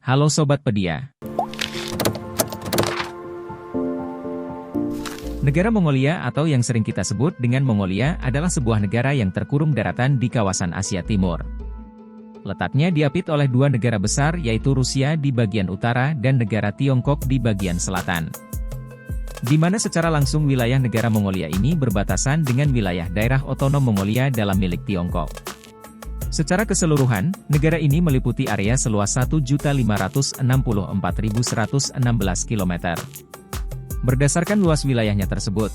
Halo Sobat Pedia. Negara Mongolia atau yang sering kita sebut dengan Mongolia adalah sebuah negara yang terkurung daratan di kawasan Asia Timur. Letaknya diapit oleh dua negara besar yaitu Rusia di bagian utara dan negara Tiongkok di bagian selatan. Di mana secara langsung wilayah negara Mongolia ini berbatasan dengan wilayah daerah otonom Mongolia dalam milik Tiongkok. Secara keseluruhan, negara ini meliputi area seluas 1.564.116 km. Berdasarkan luas wilayahnya tersebut,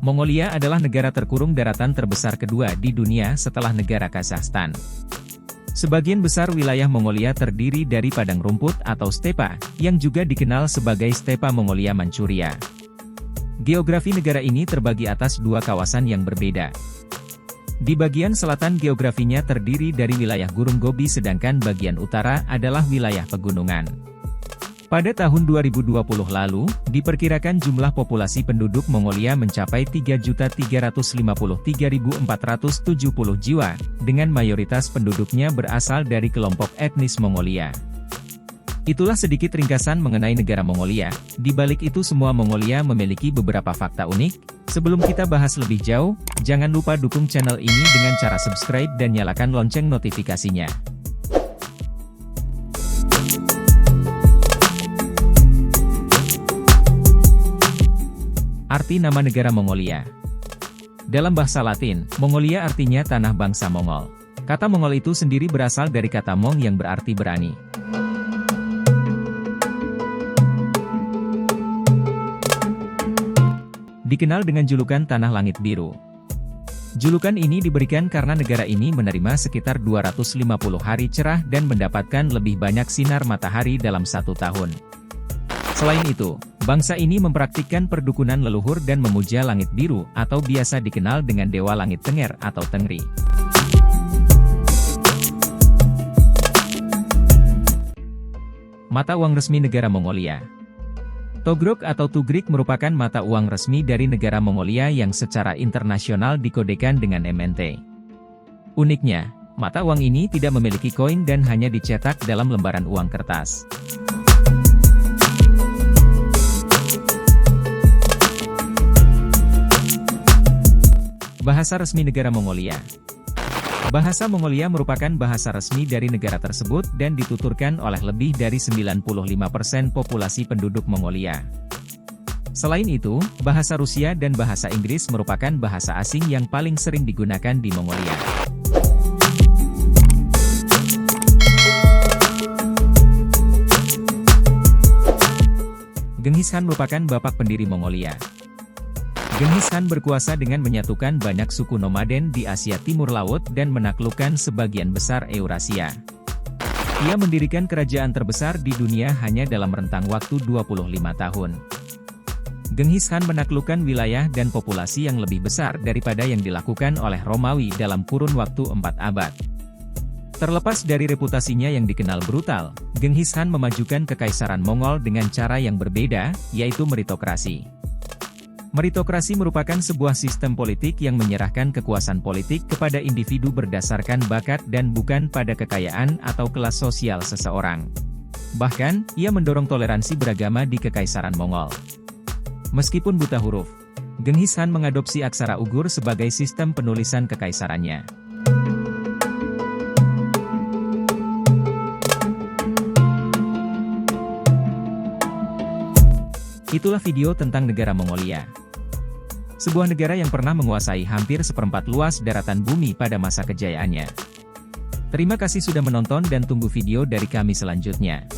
Mongolia adalah negara terkurung daratan terbesar kedua di dunia setelah negara Kazakhstan. Sebagian besar wilayah Mongolia terdiri dari padang rumput atau stepa, yang juga dikenal sebagai stepa Mongolia Manchuria. Geografi negara ini terbagi atas dua kawasan yang berbeda. Di bagian selatan geografinya terdiri dari wilayah gurun Gobi sedangkan bagian utara adalah wilayah pegunungan. Pada tahun 2020 lalu, diperkirakan jumlah populasi penduduk Mongolia mencapai 3.353.470 jiwa, dengan mayoritas penduduknya berasal dari kelompok etnis Mongolia. Itulah sedikit ringkasan mengenai negara Mongolia. Di balik itu semua Mongolia memiliki beberapa fakta unik. Sebelum kita bahas lebih jauh, jangan lupa dukung channel ini dengan cara subscribe dan nyalakan lonceng notifikasinya. Arti nama negara Mongolia. Dalam bahasa Latin, Mongolia artinya tanah bangsa Mongol. Kata Mongol itu sendiri berasal dari kata Mong yang berarti berani. Dikenal dengan julukan Tanah Langit Biru. Julukan ini diberikan karena negara ini menerima sekitar 250 hari cerah dan mendapatkan lebih banyak sinar matahari dalam satu tahun. Selain itu, bangsa ini mempraktikkan perdukunan leluhur dan memuja langit biru atau biasa dikenal dengan Dewa Langit Tenger atau Tengri. Mata uang resmi negara Mongolia. Togrok atau Tugrik merupakan mata uang resmi dari negara Mongolia yang secara internasional dikodekan dengan MNT. Uniknya, mata uang ini tidak memiliki koin dan hanya dicetak dalam lembaran uang kertas. Bahasa resmi negara Mongolia. Bahasa Mongolia merupakan bahasa resmi dari negara tersebut dan dituturkan oleh lebih dari 95% populasi penduduk Mongolia. Selain itu, bahasa Rusia dan bahasa Inggris merupakan bahasa asing yang paling sering digunakan di Mongolia. Genghis Khan merupakan bapak pendiri Mongolia. Genghis Khan berkuasa dengan menyatukan banyak suku nomaden di Asia Timur Laut dan menaklukkan sebagian besar Eurasia. Ia mendirikan kerajaan terbesar di dunia hanya dalam rentang waktu 25 tahun. Genghis Khan menaklukkan wilayah dan populasi yang lebih besar daripada yang dilakukan oleh Romawi dalam kurun waktu 4 abad. Terlepas dari reputasinya yang dikenal brutal, Genghis Khan memajukan kekaisaran Mongol dengan cara yang berbeda, yaitu meritokrasi. Meritokrasi merupakan sebuah sistem politik yang menyerahkan kekuasaan politik kepada individu berdasarkan bakat dan bukan pada kekayaan atau kelas sosial seseorang. Bahkan, ia mendorong toleransi beragama di Kekaisaran Mongol. Meskipun buta huruf, Genghis Khan mengadopsi aksara Uighur sebagai sistem penulisan kekaisarannya. Itulah video tentang negara Mongolia. Sebuah negara yang pernah menguasai hampir seperempat luas daratan bumi pada masa kejayaannya. Terima kasih sudah menonton dan tunggu video dari kami selanjutnya.